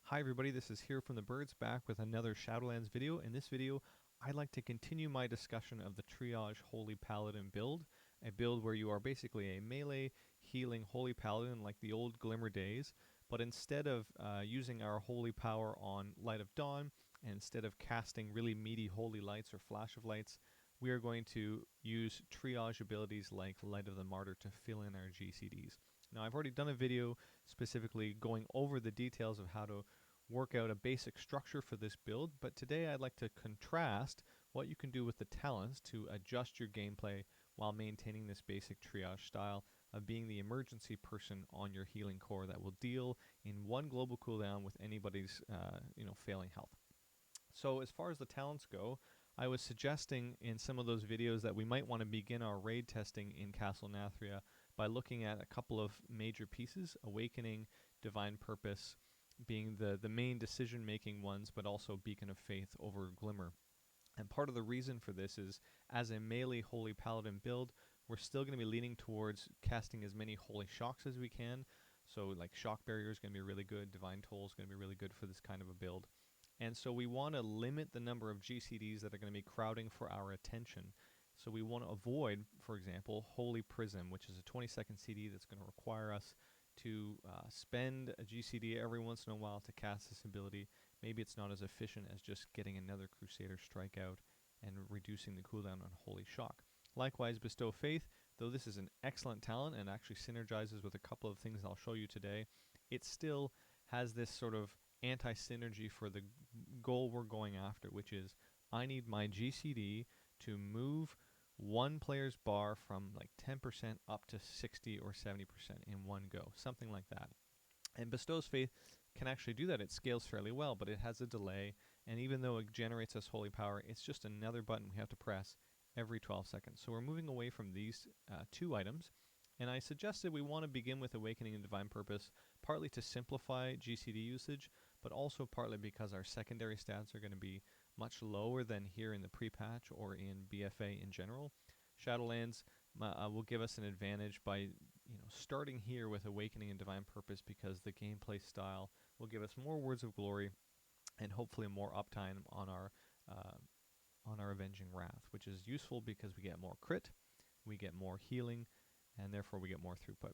Hi everybody, this is Here from the Birds back with another Shadowlands video. In this video, I'd like to continue my discussion of the Triage Holy Paladin build, a build where you are basically a melee healing Holy Paladin like the old Glimmer days, but instead of using our holy power on Light of Dawn, and instead of casting really meaty holy lights or flash of lights, we are going to use triage abilities like Light of the Martyr to fill in our GCDs. Now, I've already done a video specifically going over the details of how to work out a basic structure for this build, but today I'd like to contrast what you can do with the talents to adjust your gameplay while maintaining this basic triage style of being the emergency person on your healing core that will deal in one global cooldown with anybody's failing health. So as far as the talents go, I was suggesting in some of those videos that we might want to begin our raid testing in Castle Nathria by looking at a couple of major pieces, Awakening, Divine Purpose being the main decision-making ones, but also Beacon of Faith over Glimmer. And part of the reason for this is, as a melee Holy Paladin build, we're still going to be leaning towards casting as many Holy Shocks as we can. So like Shock Barrier is going to be really good, Divine Toll is going to be really good for this kind of a build. And so we want to limit the number of GCDs that are going to be crowding for our attention. So we want to avoid, for example, Holy Prism, which is a 20-second CD that's going to require us to spend a GCD every once in a while to cast this ability. Maybe it's not as efficient as just getting another Crusader strike out and reducing the cooldown on Holy Shock. Likewise, Bestow Faith, though this is an excellent talent and actually synergizes with a couple of things I'll show you today, it still has this sort of anti-synergy for the goal we're going after, which is I need my GCD to move one player's bar from like 10% up to 60 or 70% in one go, something like that. And Bestow's Faith can actually do that. It scales fairly well, but it has a delay, and even though it generates us holy power, it's just another button we have to press every 12 seconds. So we're moving away from these two items, and I suggested we want to begin with Awakening and Divine Purpose, partly to simplify GCD usage, but also partly because our secondary stats are going to be much lower than here in the pre-patch or in BFA in general. Shadowlands will give us an advantage by starting here with Awakening and Divine Purpose, because the gameplay style will give us more Words of Glory and hopefully more uptime on our Avenging Wrath, which is useful because we get more crit, we get more healing, and therefore we get more throughput.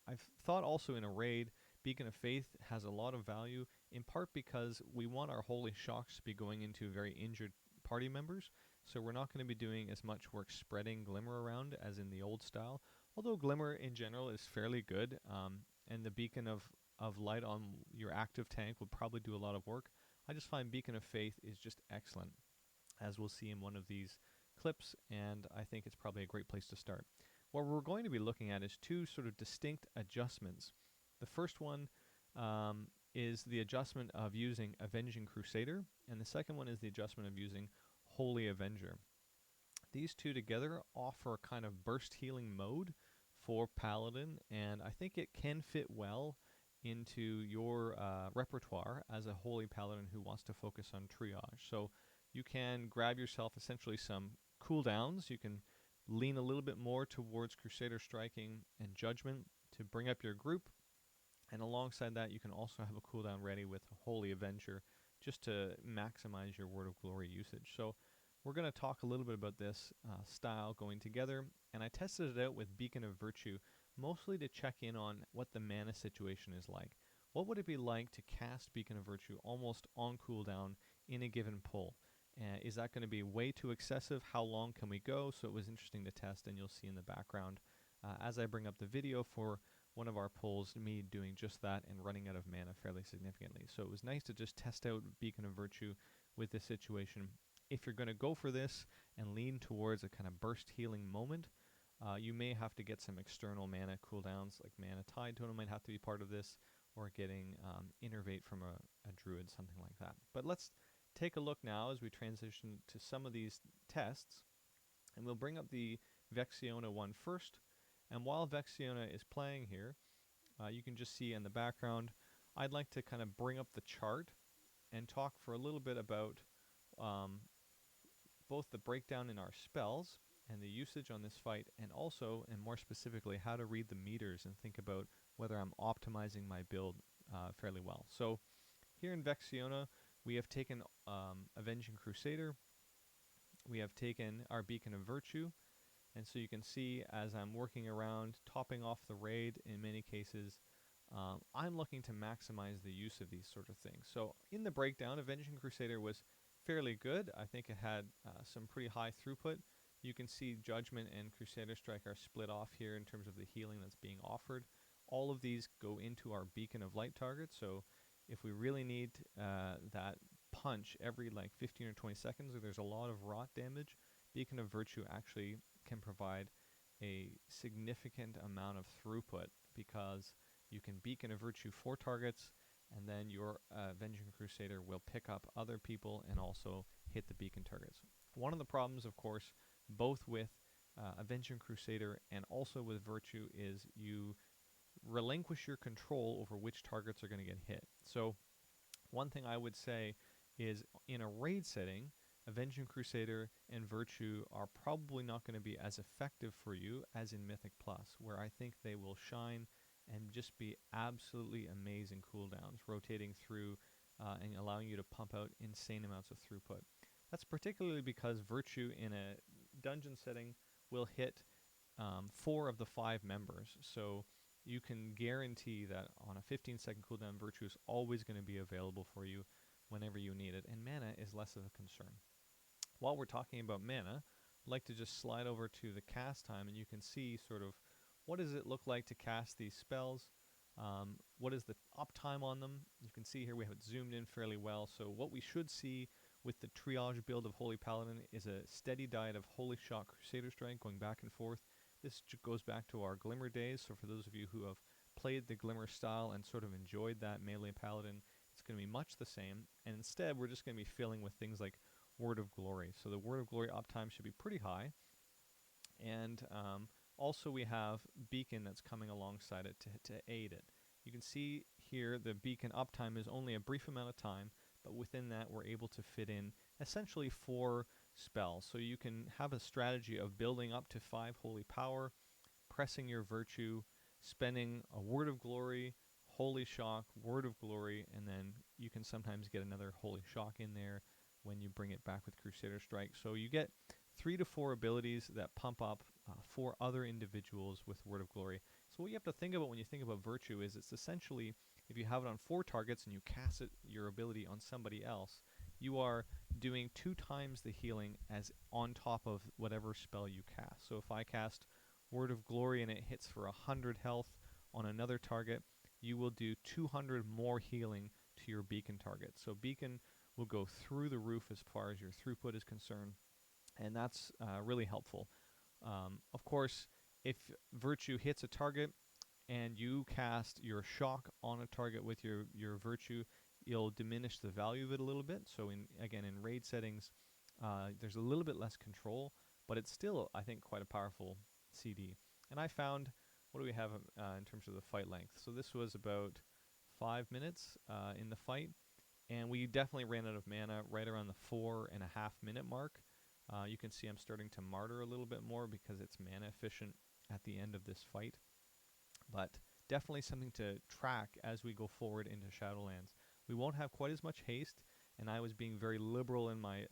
I've thought also in a raid, Beacon of Faith has a lot of value, in part because we want our Holy Shocks to be going into very injured party members, so we're not going to be doing as much work spreading Glimmer around as in the old style, although Glimmer in general is fairly good, and the Beacon of Light on your active tank would probably do a lot of work. I just find Beacon of Faith is just excellent, as we'll see in one of these clips, and I think it's probably a great place to start. What we're going to be looking at is two sort of distinct adjustments. The first one is the adjustment of using Avenging Crusader, and the second one is the adjustment of using Holy Avenger. These two together offer a kind of burst healing mode for Paladin, and I think it can fit well into your repertoire as a Holy Paladin who wants to focus on triage. So you can grab yourself essentially some cooldowns. You can lean a little bit more towards Crusader Striking and Judgment to bring up your group, and alongside that you can also have a cooldown ready with Holy Avenger just to maximize your Word of Glory usage. So we're going to talk a little bit about this style going together, and I tested it out with Beacon of Virtue, mostly to check in on what the mana situation is like. What would it be like to cast Beacon of Virtue almost on cooldown in a given pull? Is that going to be way too excessive? How long can we go? So it was interesting to test, and you'll see in the background as I bring up the video for one of our pulls, me doing just that and running out of mana fairly significantly. So it was nice to just test out Beacon of Virtue with this situation. If you're going to go for this and lean towards a kind of burst healing moment, you may have to get some external mana cooldowns, like Mana Tide Totem might have to be part of this, or getting Innervate from a Druid, something like that. But let's take a look now as we transition to some of these tests, and we'll bring up the Vexiona one first. And while Vexiona is playing here, you can just see in the background, I'd like to kind of bring up the chart and talk for a little bit about both the breakdown in our spells and the usage on this fight, and also, and more specifically, how to read the meters and think about whether I'm optimizing my build fairly well. So here in Vexiona, we have taken Avenging Crusader, we have taken our Beacon of Virtue, and so you can see as I'm working around, topping off the raid in many cases, I'm looking to maximize the use of these sort of things. So in the breakdown, Avenging Crusader was fairly good. I think it had some pretty high throughput. You can see Judgment and Crusader Strike are split off here in terms of the healing that's being offered. All of these go into our Beacon of Light target, so if we really need that punch every like 15 or 20 seconds, or there's a lot of rot damage, Beacon of Virtue actually can provide a significant amount of throughput, because you can Beacon of Virtue 4 targets, and then your Avenging Crusader will pick up other people and also hit the beacon targets. One of the problems, of course, both with Avenging Crusader and also with Virtue, is you relinquish your control over which targets are going to get hit. So one thing I would say is, in a raid setting, Avenging Crusader and Virtue are probably not going to be as effective for you as in Mythic Plus, where I think they will shine and just be absolutely amazing cooldowns, rotating through and allowing you to pump out insane amounts of throughput. That's particularly because Virtue in a dungeon setting will hit 4 of the 5 members, so you can guarantee that on a 15-second cooldown, Virtue is always going to be available for you whenever you need it, and mana is less of a concern. While we're talking about mana, I'd like to just slide over to the cast time, and you can see sort of what does it look like to cast these spells, what is the uptime on them. You can see here we have it zoomed in fairly well, so what we should see with the triage build of Holy Paladin is a steady diet of Holy Shot Crusader Strike going back and forth. This goes back to our Glimmer days, so for those of you who have played the Glimmer style and sort of enjoyed that melee Paladin, it's going to be much the same, and instead we're just going to be filling with things like Word of Glory. So the Word of Glory uptime should be pretty high, and also we have Beacon that's coming alongside it to aid it. You can see here the Beacon uptime is only a brief amount of time, but within that we're able to fit in essentially 4 spells. So you can have a strategy of building up to 5 Holy Power, pressing your Virtue, spending a Word of Glory, Holy Shock, Word of Glory, and then you can sometimes get another Holy Shock in there when you bring it back with Crusader Strike. So you get 3 to 4 abilities that pump up 4 other individuals with Word of Glory. So what you have to think about when you think about Virtue is it's essentially, if you have it on 4 targets and you cast your ability on somebody else, you are doing 2 times the healing as on top of whatever spell you cast. So if I cast Word of Glory and it hits for 100 health on another target, you will do 200 more healing to your Beacon target. So Beacon will go through the roof as far as your throughput is concerned, and that's really helpful. Of course, if Virtue hits a target and you cast your Shock on a target with your Virtue, you'll diminish the value of it a little bit. So in raid settings, there's a little bit less control, but it's still, I think, quite a powerful CD. And I found, what do we have in terms of the fight length? So this was about 5 minutes in the fight, and we definitely ran out of mana right around the 4.5 minute mark. You can see I'm starting to Martyr a little bit more because it's mana efficient at the end of this fight. But definitely something to track as we go forward into Shadowlands. We won't have quite as much haste, and I was being very liberal in my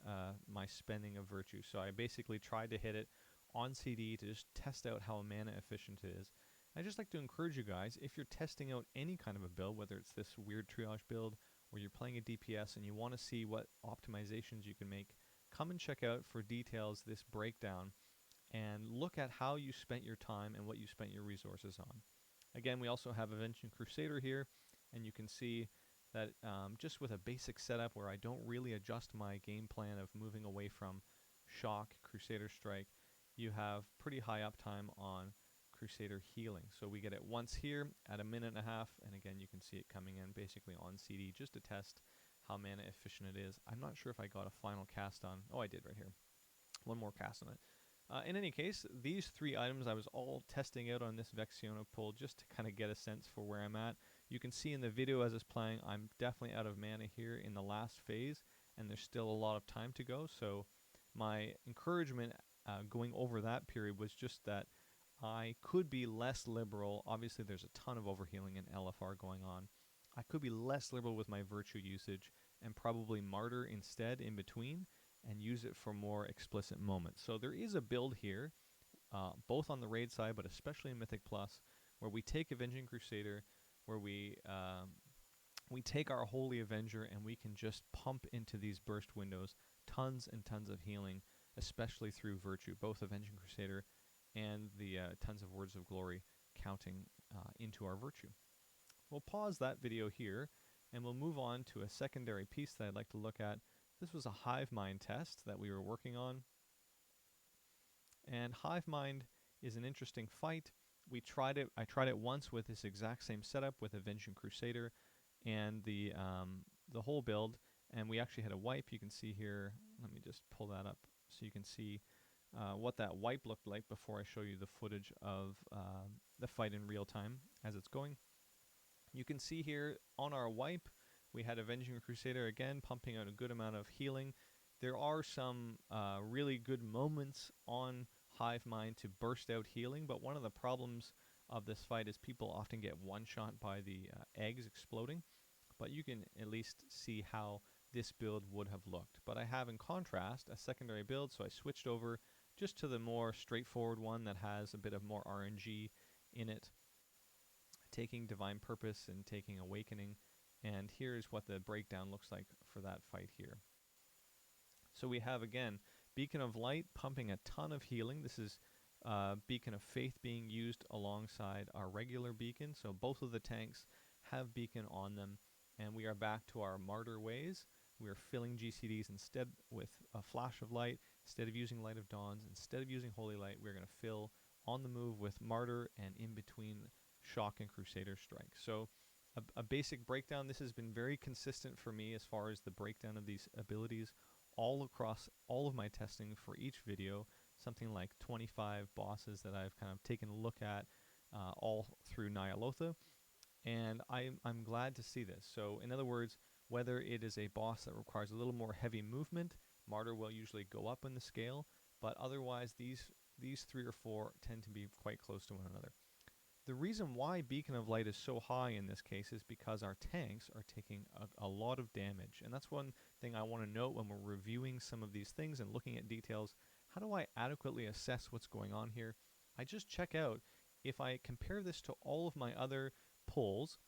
my spending of Virtue. So I basically tried to hit it on CD to just test out how mana efficient it is. I'd just like to encourage you guys, if you're testing out any kind of a build, whether it's this weird triage build or you're playing a DPS and you want to see what optimizations you can make, come and check out for details this breakdown and look at how you spent your time and what you spent your resources on. Again, we also have Avenging Crusader here, and you can see that just with a basic setup where I don't really adjust my game plan of moving away from Shock, Crusader Strike, you have pretty high uptime on Crusader healing. So we get it once here at 1.5 minutes, and again you can see it coming in basically on CD just to test how mana efficient it is. I'm not sure if I got a final cast on. Oh, I did right here. One more cast on it. In any case, these 3 items I was all testing out on this Vexiona pull just to kind of get a sense for where I'm at. You can see in the video as it's playing, I'm definitely out of mana here in the last phase, and there's still a lot of time to go. So my encouragement going over that period was just that I could be less liberal. Obviously, there's a ton of overhealing and LFR going on. I could be less liberal with my virtue usage and probably Martyr instead in between and use it for more explicit moments. So there is a build here, both on the raid side, but especially in Mythic Plus, where we take Avenging Crusader, where we take our Holy Avenger and we can just pump into these burst windows tons and tons of healing, especially through virtue, both Avenging Crusader and the tons of Words of Glory counting into our virtue. We'll pause that video here and we'll move on to a secondary piece that I'd like to look at. This was a Hive Mind test that we were working on. And Hive Mind is an interesting fight. I tried it once with this exact same setup with Avenging Crusader and the whole build, and we actually had a wipe. You can see here, let me just pull that up so you can see what that wipe looked like before I show you the footage of the fight in real time as it's going. You can see here on our wipe, we had Avenging Crusader again pumping out a good amount of healing. There are some really good moments on Hive Mind to burst out healing, but one of the problems of this fight is people often get one-shot by the eggs exploding, but you can at least see how this build would have looked. But I have in contrast a secondary build, so I switched over just to the more straightforward one that has a bit of more RNG in it, taking Divine Purpose and taking Awakening, and here's what the breakdown looks like for that fight here. So we have, again, Beacon of Light pumping a ton of healing. This is Beacon of Faith being used alongside our regular Beacon, so both of the tanks have Beacon on them, and we are back to our Martyr ways. We are filling GCDs instead with a Flash of Light. Instead of using Light of Dawns, instead of using Holy Light, we're going to fill on the move with Martyr and in between Shock and Crusader Strike. So a basic breakdown. This has been very consistent for me as far as the breakdown of these abilities all across all of my testing for each video, something like 25 bosses that I've kind of taken a look at all through Nyalotha, and I'm glad to see this. So in other words, whether it is a boss that requires a little more heavy movement, Martyr will usually go up in the scale, but otherwise these 3 or 4 tend to be quite close to one another. The reason why Beacon of Light is so high in this case is because our tanks are taking a lot of damage. And that's one thing I want to note when we're reviewing some of these things and looking at details. How do I adequately assess what's going on here? I just check out if I compare this to all of my other pulls,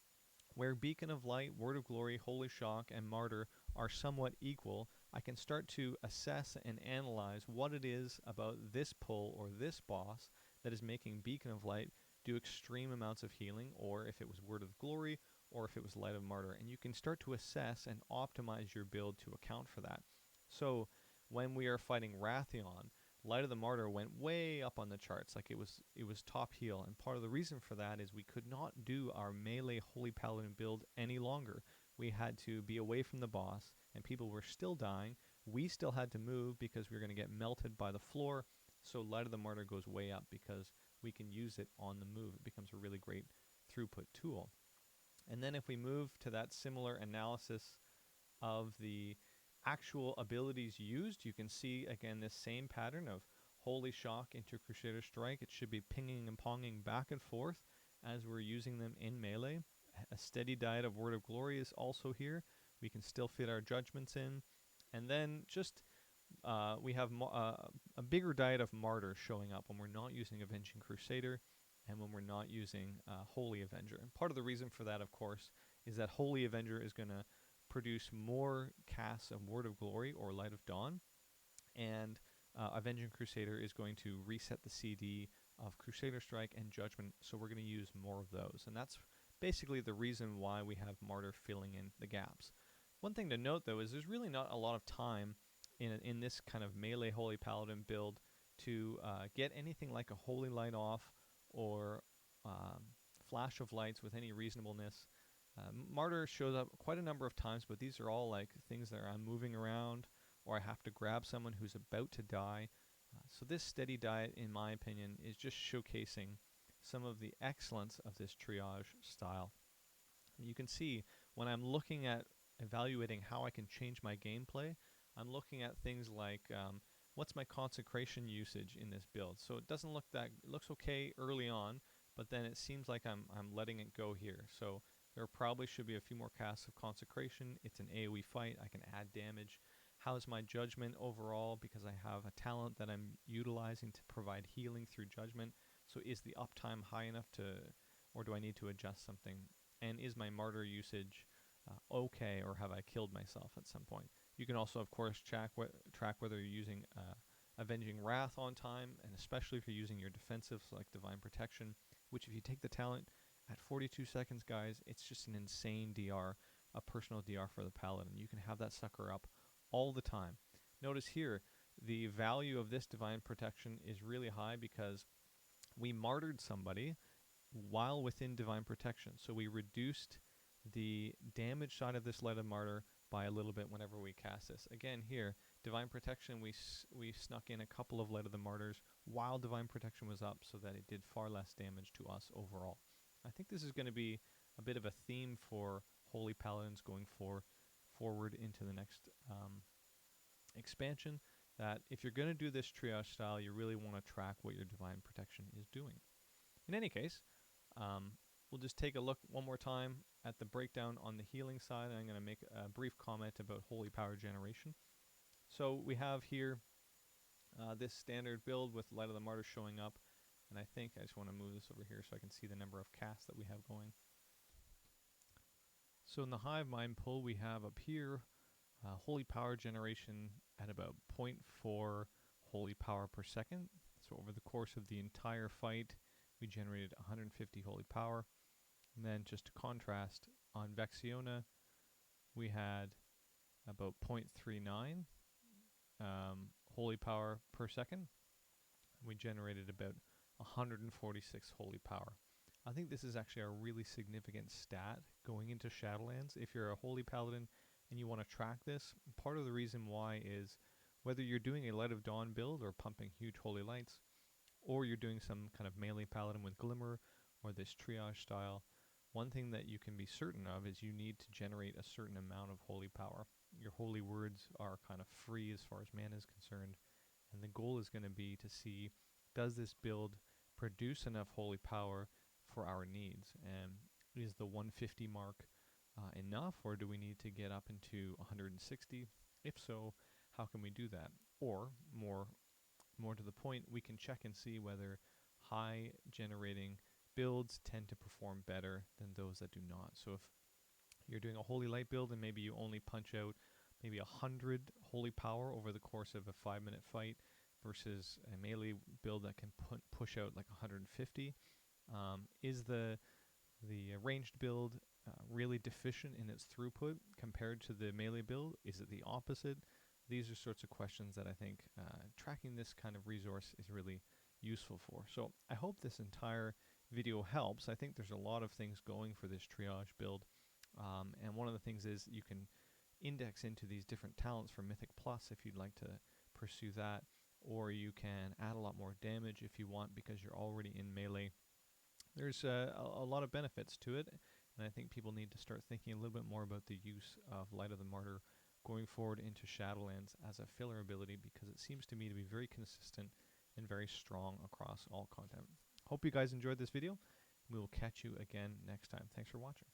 where Beacon of Light, Word of Glory, Holy Shock, and Martyr are somewhat equal, I can start to assess and analyze what it is about this pull or this boss that is making Beacon of Light do extreme amounts of healing, or if it was Word of Glory, or if it was Light of Martyr. And you can start to assess and optimize your build to account for that. So when we are fighting Wrathion, Light of the Martyr went way up on the charts, like it was top heal, and part of the reason for that is we could not do our melee Holy Paladin build any longer. We had to be away from the boss, and people were still dying. We still had to move because we were going to get melted by the floor, so Light of the Martyr goes way up because we can use it on the move. It becomes a really great throughput tool. And then if we move to that similar analysis of the actual abilities used, you can see again this same pattern of Holy Shock into Crusader Strike. It should be pinging and ponging back and forth as we're using them in melee. A steady diet of Word of Glory is also here. We can still fit our judgments in. And then just we have a bigger diet of Martyr showing up when we're not using Avenging Crusader and when we're not using Holy Avenger. And part of the reason for that, of course, is that Holy Avenger is going to produce more casts of Word of Glory or Light of Dawn, and Avenging Crusader is going to reset the CD of Crusader Strike and Judgment, so we're going to use more of those. And that's basically the reason why we have Martyr filling in the gaps. One thing to note, though, is there's really not a lot of time in this kind of melee Holy Paladin build to get anything like a Holy Light off or Flash of Lights with any reasonableness. Martyr shows up quite a number of times, but these are all like things that I'm moving around or I have to grab someone who's about to die. So this steady diet, in my opinion, is just showcasing some of the excellence of this triage style. And you can see when I'm looking at evaluating how I can change my gameplay, I'm looking at things like what's my consecration usage in this build. So it looks okay early on, but then it seems like I'm letting it go here. So There probably should be a few more casts of Consecration. It's an AoE fight. I can add damage. How's my judgment overall? Because I have a talent that I'm utilizing to provide healing through judgment. So is the uptime high enough to, or do I need to adjust something? And is my martyr usage okay, or have I killed myself at some point? You can also, of course, track whether you're using Avenging Wrath on time, and especially if you're using your defensives like Divine Protection, which if you take the talent at 42 seconds, guys, it's just an insane DR, a personal DR for the Paladin. You can have that sucker up all the time. Notice here, the value of this Divine Protection is really high because we martyred somebody while within Divine Protection. So we reduced the damage side of this Light of Martyr by a little bit whenever we cast this. Again, here, Divine Protection, we snuck in a couple of Light of the Martyrs while Divine Protection was up so that it did far less damage to us overall. I think this is going to be a bit of a theme for Holy Paladins going forward into the next expansion, that if you're going to do this triage style, you really want to track what your Divine Protection is doing. In any case, we'll just take a look one more time at the breakdown on the healing side, and I'm going to make a brief comment about Holy Power Generation. So we have here this standard build with Light of the Martyr showing up, and I think I just want to move this over here so I can see the number of casts that we have going. So in the Hive Mind pull, we have up here Holy Power Generation at about 0.4 Holy Power per second. So over the course of the entire fight, we generated 150 Holy Power. And then just to contrast, on Vexiona, we had about 0.39 Holy Power per second. We generated about 146 Holy Power. I think this is actually a really significant stat going into Shadowlands. If you're a Holy Paladin and you want to track this, part of the reason why is whether you're doing a Light of Dawn build or pumping huge Holy Lights, or you're doing some kind of melee Paladin with Glimmer or this triage style, one thing that you can be certain of is you need to generate a certain amount of Holy Power. Your Holy Words are kind of free as far as mana is concerned, and the goal is going to be to see, does this build produce enough Holy Power for our needs? And is the 150 mark enough, or do we need to get up into 160? If so, how can we do that? Or more to the point, we can check and see whether high generating builds tend to perform better than those that do not. So if you're doing a Holy Light build and maybe you only punch out maybe 100 Holy Power over the course of a 5-minute fight versus a melee build that can push out like 150, is the ranged build really deficient in its throughput compared to the melee build? Is it the opposite? These are sorts of questions that I think tracking this kind of resource is really useful for. So I hope this entire video helps. I think there's a lot of things going for this triage build. And one of the things is you can index into these different talents for Mythic Plus if you'd like to pursue that, or you can add a lot more damage if you want because you're already in melee. There's a lot of benefits to it, and I think people need to start thinking a little bit more about the use of Light of the Martyr going forward into Shadowlands as a filler ability, because it seems to me to be very consistent and very strong across all content. Hope you guys enjoyed this video. We will catch you again next time. Thanks for watching.